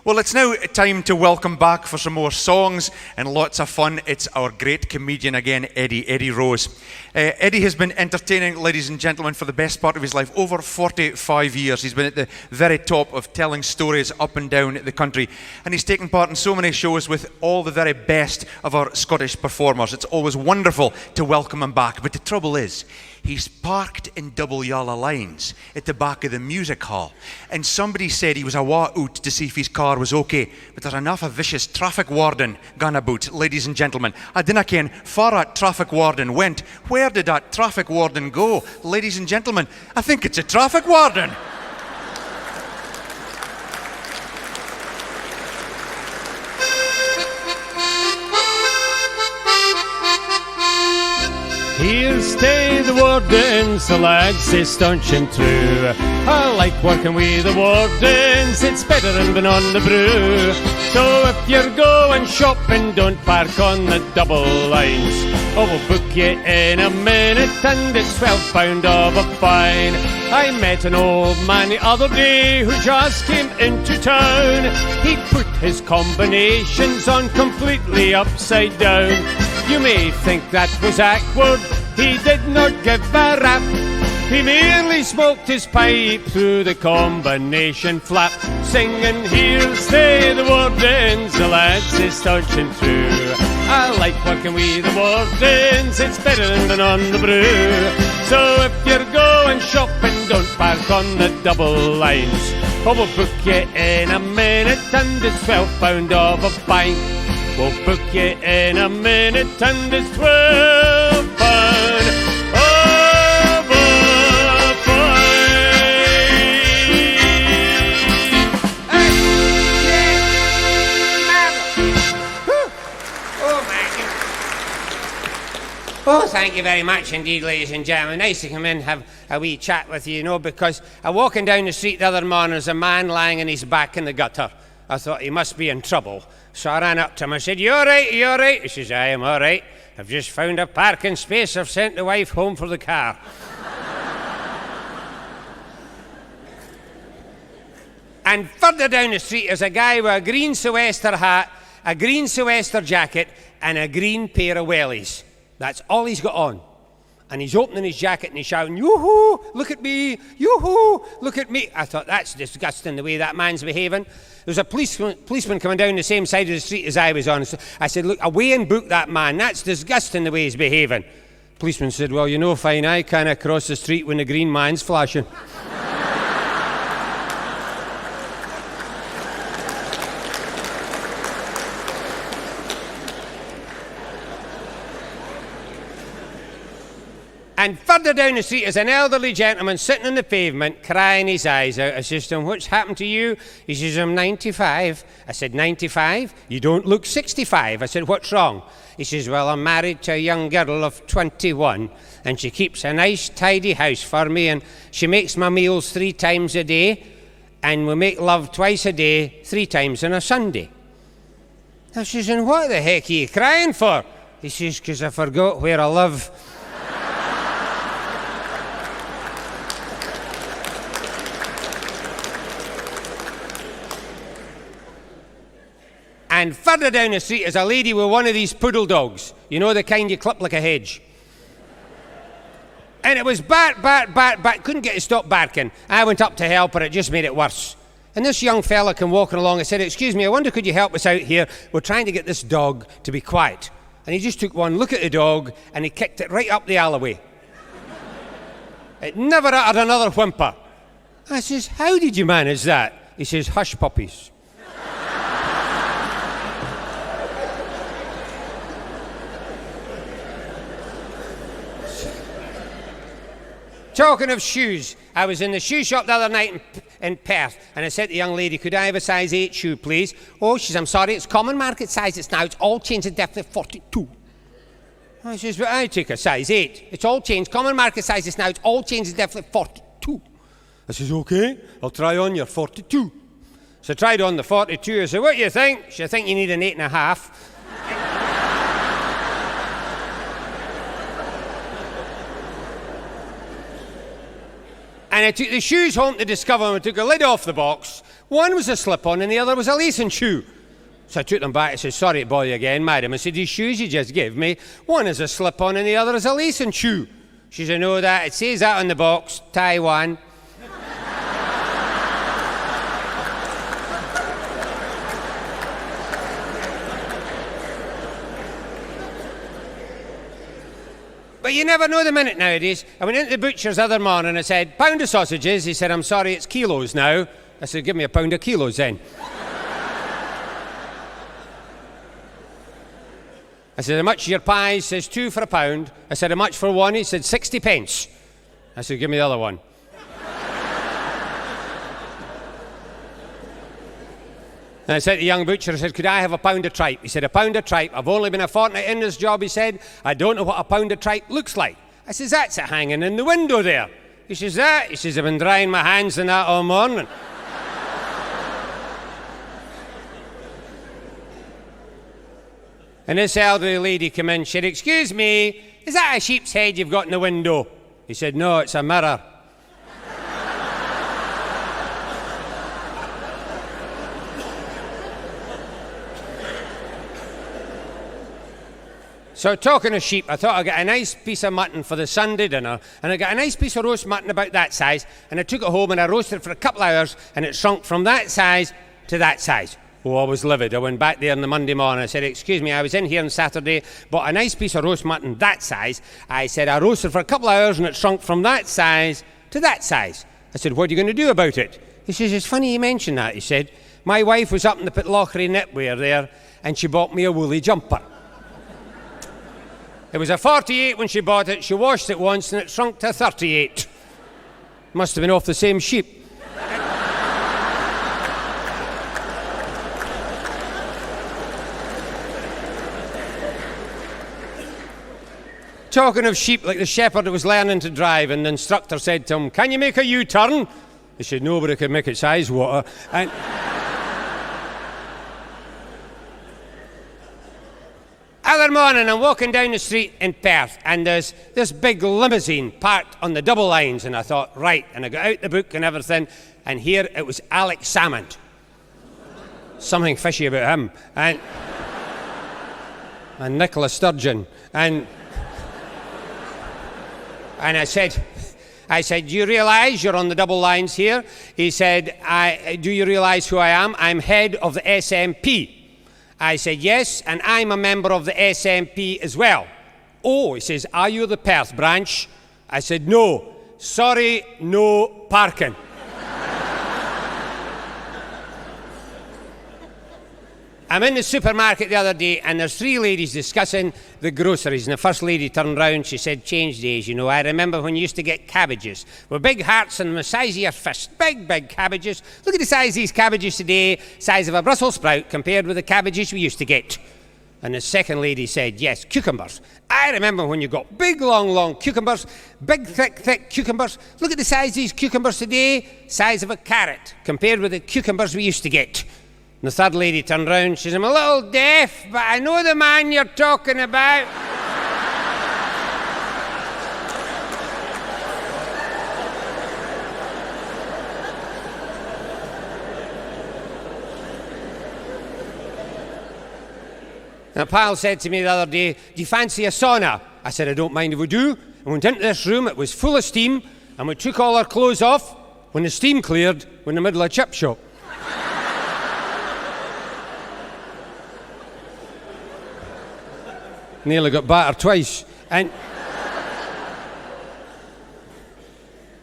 Well, it's now time to welcome back for some more songs and lots of fun. It's our great comedian again, Eddie Rose. Eddie has been entertaining, ladies and gentlemen, for the best part of his life, over 45 years. He's been at the very top of telling stories up and down the country. And he's taken part in so many shows with all the very best of our Scottish performers. It's always wonderful to welcome him back. But the trouble is, he's parked in double yellow lines at the back of the music hall. And somebody said he was awa out to see if his car was okay. But there's enough a vicious traffic warden gone about, ladies and gentlemen. I dinna ken far that traffic warden went. Where did that traffic warden go? Ladies and gentlemen, I think it's a traffic warden. Here stay the wardens, the lads is staunch and true. I like working with the wardens, it's better than being on the brew. So if you're going shopping, don't park on the double lines. Oh, we'll book you in a minute and it's £12 of a fine. I met an old man the other day who just came into town. He put his combinations on completely upside down. You may think that was awkward, he did not give a rap. He merely smoked his pipe through the combination flap, singing, here stay the wardens, the lads is staunch and true. I like working with the wardens, it's better than being on the brew. So if you're going shopping, don't park on the double lines. Oh, we'll book you in a minute and it's £12 of a pint. We'll book you in a minute and it's £12 of a Oh, thank you very much indeed, ladies and gentlemen. Nice to come in and have a wee chat with you, because I'm walking down the street the other morning, there's a man lying on his back in the gutter. I thought he must be in trouble. So I ran up to him, I said, you all right, you all right? He says, I am all right. I've just found a parking space, I've sent the wife home for the car. And further down the street is a guy with a green sou'wester hat, a green sou'wester jacket, and a green pair of wellies. That's all he's got on. And he's opening his jacket and he's shouting, yoo-hoo, look at me, yoo-hoo, look at me. I thought, that's disgusting the way that man's behaving. There was a policeman coming down the same side of the street as I was on. So I said, look, away and book that man. That's disgusting the way he's behaving. Policeman said, well, you know, fine, I can't cross the street when the green man's flashing. And further down the street is an elderly gentleman sitting on the pavement, crying his eyes out. I says to him, what's happened to you? He says, I'm 95. I said, 95? You don't look 65. I said, what's wrong? He says, well, I'm married to a young girl of 21, and she keeps a nice, tidy house for me, and she makes my meals 3 times a day, and we make love twice a day, 3 times on a Sunday. I says, and what the heck are you crying for? He says, because I forgot where I live. And further down the street is a lady with one of these poodle dogs. You know, the kind you clip like a hedge. And it was bark, couldn't get to stop barking. I went up to help her, it just made it worse. And this young fella came walking along and said, excuse me, I wonder could you help us out here? We're trying to get this dog to be quiet. And he just took one look at the dog and he kicked it right up the alleyway. It never uttered another whimper. I says, how did you manage that? He says, hush puppies. Talking of shoes, I was in the shoe shop the other night in Perth, and I said to the young lady, could I have a size 8 shoe, please? Oh, she says, I'm sorry, it's common market size, it's all changed, it's definitely 42. I says, well, I take a size 8. It's all changed, common market size, it's all changed, it's definitely 42. I says, okay, I'll try on your 42. So I tried on the 42, I said, what do you think? She said, I think you need an 8.5. And I took the shoes home to discover them. I took a lid off the box, One was a slip-on and the other was a lacing shoe. So I took them back. I said, sorry to bother you again, madam. I said, these shoes you just gave me, one is a slip-on and the other is a lacing shoe. She said, no, it says that on the box, Taiwan. But you never know the minute nowadays. I went into the butcher's the other morning and I said, pound of sausages. He said, I'm sorry, it's kilos now. I said, give me a pound of kilos then. I said, how much are your pies? He says, 2 for £1. I said, how much for one? He said, 60 pence. I said, give me the other one. And I said to the young butcher, I said, could I have a pound of tripe? He said, a pound of tripe. I've only been a fortnight in this job, he said. I don't know what a pound of tripe looks like. I says, that's it hanging in the window there. He says, that? He says, I've been drying my hands in that all morning. And this elderly lady came in, she said, excuse me, is that a sheep's head you've got in the window? He said, no, it's a mirror. So talking of sheep, I thought I'd get a nice piece of mutton for the Sunday dinner, and I got a nice piece of roast mutton about that size, and I took it home and I roasted it for a couple of hours, and it shrunk from that size to that size. Oh, I was livid. I went back there on the Monday morning. I said, excuse me, I was in here on Saturday, bought a nice piece of roast mutton that size. I said, I roasted for a couple of hours and it shrunk from that size to that size. I said, what are you going to do about it? He says, it's funny you mention that. He said, my wife was up in the Pitlochry knitwear there and she bought me a woolly jumper. It was a 48 when she bought it. She washed it once and it shrunk to 38. Must have been off the same sheep. Talking of sheep, like the shepherd that was learning to drive, and the instructor said to him, can you make a U-turn? He said, nobody could make its eyes water. And other morning, I'm walking down the street in Perth, and there's this big limousine parked on the double lines, and I thought, right, and I got out the book and everything, and here it was Alex Salmond. Something fishy about him. And Nicola Sturgeon. And I said, do you realise you're on the double lines here? He said, do you realise who I am? I'm head of the SNP. I said, yes, and I'm a member of the SNP as well. Oh, he says, are you the Perth branch? I said, no. Sorry, no parking. I'm in the supermarket the other day and there's 3 ladies discussing the groceries, and the first lady turned round, she said, change days, you know, I remember when you used to get cabbages with big hearts and the size of your fist, big cabbages. Look at the size of these cabbages today, size of a Brussels sprout compared with the cabbages we used to get. And the second lady said, yes, cucumbers. I remember when you got big, long cucumbers, big, thick cucumbers. Look at the size of these cucumbers today, size of a carrot compared with the cucumbers we used to get. And the third lady turned round, she said, I'm a little deaf, but I know the man you're talking about. And a pal said to me the other day, do you fancy a sauna? I said, I don't mind if we do. And we went into this room, it was full of steam, and we took all our clothes off. When the steam cleared, we're in the middle of a chip shop. Nearly got battered twice.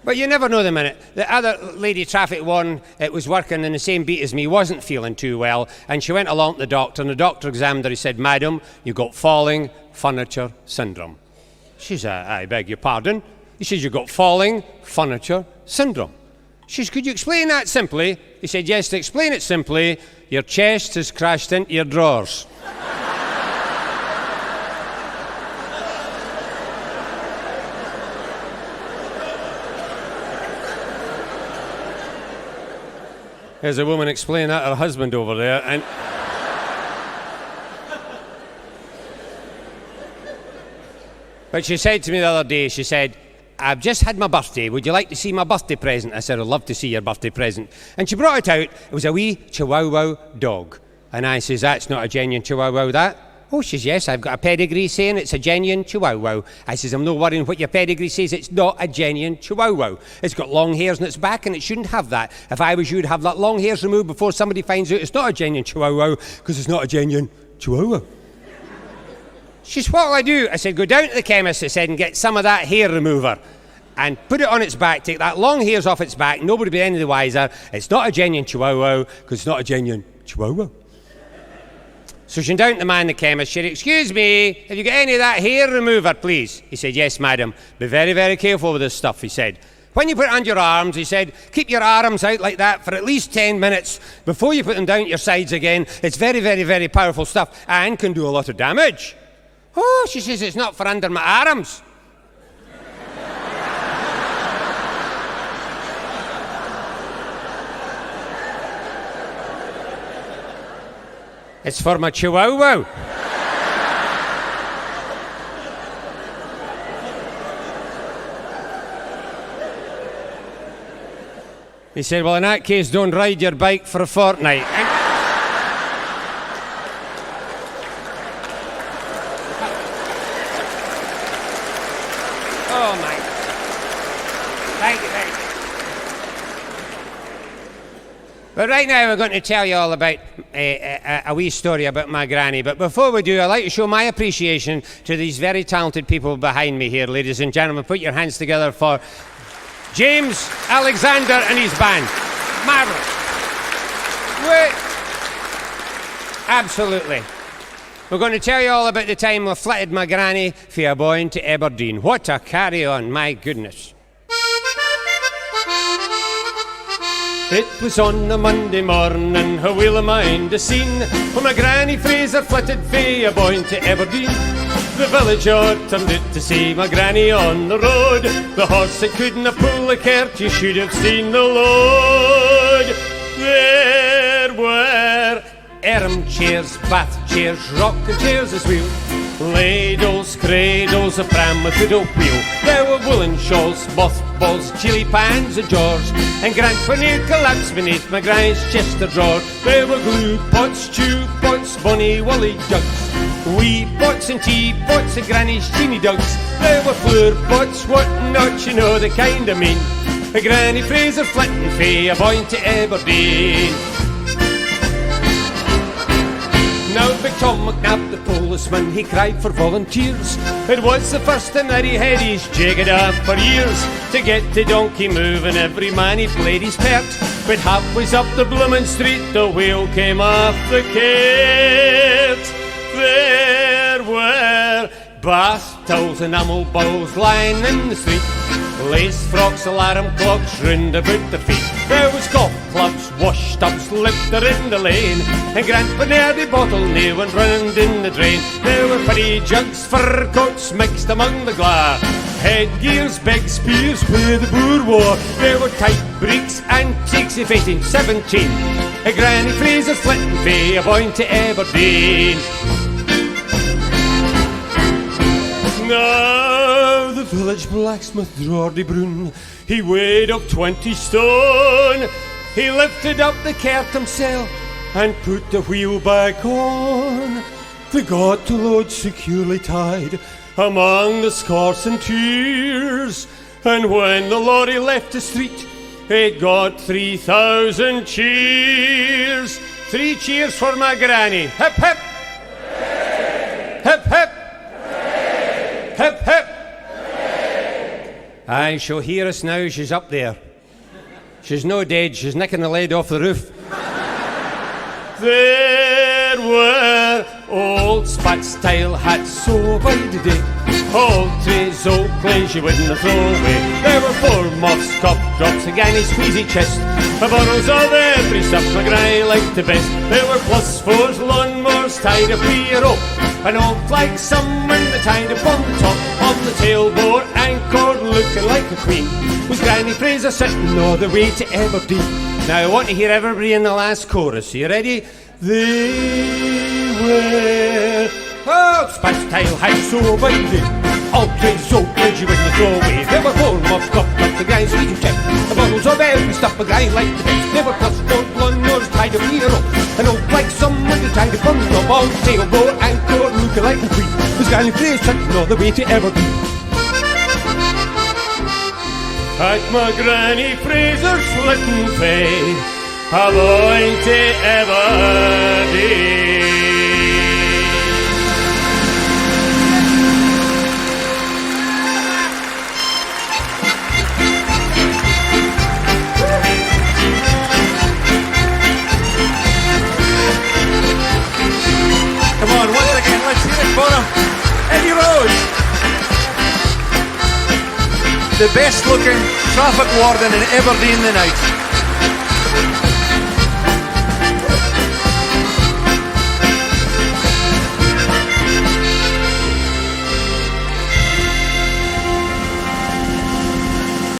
But you never know the minute. The other lady traffic warden, it was working in the same beat as me, wasn't feeling too well, and she went along to the doctor, and the doctor examined her. He said, madam, you got falling furniture syndrome. She said, I beg your pardon? He says, you got falling furniture syndrome. She says, could you explain that simply? He said, yes, to explain it simply, your chest has crashed into your drawers. There's a woman explaining that to her husband over there, and but she said to me the other day, she said, I've just had my birthday. Would you like to see my birthday present? I said, I'd love to see your birthday present. And she brought it out. It was a wee Chihuahua dog. And I says, that's not a genuine Chihuahua, that. Oh, she says, yes, I've got a pedigree saying it's a genuine Chihuahua. I says, I'm not worrying what your pedigree says. It's not a genuine Chihuahua. It's got long hairs on its back and it shouldn't have that. If I was you, would have that long hairs removed before somebody finds out it's not a genuine Chihuahua because it's not a genuine Chihuahua. She says, what'll I do? I said, go down to the chemist, I said, and get some of that hair remover and put it on its back, take that long hairs off its back, nobody will be any the wiser. It's not a genuine Chihuahua because it's not a genuine Chihuahua. So she went down to the man in the chemist. She said, excuse me, have you got any of that hair remover, please? He said, yes, madam. Be very, very careful with this stuff, he said. When you put it on your arms, he said, keep your arms out like that for at least 10 minutes before you put them down your sides again. It's very, very, very powerful stuff and can do a lot of damage. Oh, she says, it's not for under my arms. It's for my Chihuahua. He said, well, in that case, don't ride your bike for a fortnight. Oh, my. Thank you, thank you. But right now we're going to tell you all about a wee story about my granny. But before we do, I'd like to show my appreciation to these very talented people behind me here, ladies and gentlemen. Put your hands together for James Alexander and his band. Marvellous. Absolutely. We're going to tell you all about the time we flitted my granny for a boy to Aberdeen. What a carry-on, my goodness. It was on a Monday morning, how will I mind the scene, when my granny Fraser flitted fae a boy to Aberdeen. The villager turned out to see my granny on the road. The horse that couldn't pull the cart, you should have seen the load. There were armchairs, bath chairs, rocking chairs as well, ladles, cradles, a pram with a wheel. There were woolen shawls, mothballs, chili pans and jars, and Grandpa near collapsed beneath my granny's chester drawer. There were glue pots, chew pots, bonny woolly jugs, wee pots and tea pots and granny's genie dugs. There were floor pots, what not, you know the kind I mean. A Granny Fraser flitting fae a boy to Aberdeen. Now Big Tom McNabb, the policeman, he cried for volunteers. It was the first time that he had his jagged up for years, to get the donkey moving, every man he played his part. But halfway's up the bloomin' street, the wheel came off the cart. There were bath towels and enamel bowls lying in the street, lace frocks, alarm clocks round about their feet. There was golf clubs, wash tubs, lifter in the lane, and Grandpa near the bottle near went round in the drain. There were pretty jugs, fur coats mixed among the glass, headgears, big spears where the Boer war. There were tight breeks, antiques of 1817. A Granny Fraser flitting fae a boy to Aberdeen. Now the village blacksmith Geordie Brown, he weighed up 20 stone. He lifted up the cart himself and put the wheel back on. They got the load securely tied among the scarce and tears, and when the lorry left the street, it got 3,000 cheers. 3 cheers for my granny. Hip hip! Hooray! Hip hip! Hooray! Hip hip! Aye, she'll hear us now, she's up there. She's no dead, she's nicking the lead off the roof. There were old spats, tile hats, so by the day, old trays, old clays you wouldn't throw away. There were 4 muffs, cup drops, a ganny squeezy chest, a bottles of every stuff my granny liked the best. There were +4s, lawnmowers tied up with a rope, an old flag someone that tied up on the top. On the tailboard, anchored, looking like a queen, was Granny Fraser sitting all the way to Aberdeen. Now I want to hear everybody in the last chorus. Are you ready? They were old spats, tile hats, so by the all trained so good you wouldn't throw away. They were born mopped up the guys we can check. The bottles of every stuff a guy like the best. They were plus both one nose tied to me a rope. And old like someone to tie the front of all tail boat anchor looking like a queen. This guy in place chucking all the way to Everton. At my granny Fraser's flitting fay, I'm going to Everton. Come on, once again, let's hear it for him. Eddie Rose. The best looking traffic warden in Aberdeen tonight.